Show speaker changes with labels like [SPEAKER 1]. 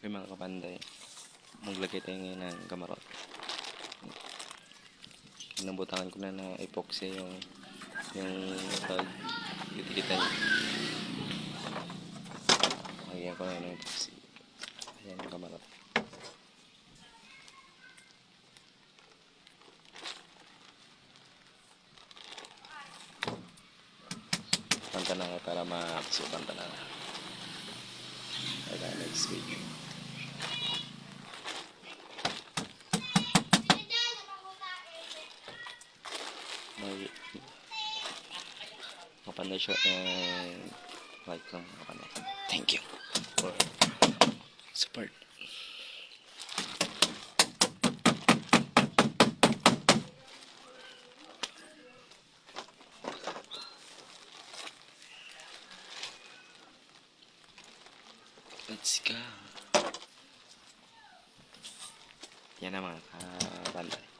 [SPEAKER 1] Okay mga kapanday, maglagay tayo ngayon ng kamarot. Nabutangan ko na na epoxy yung pag kita niya. Lagyan ko na ng epoxy. Ayan yung kamarot. Panta na para makasukan na. Kaya next week. Mapanday siya like lang mapanday. Thank you for support. Let's go. Yan na mga kapanday.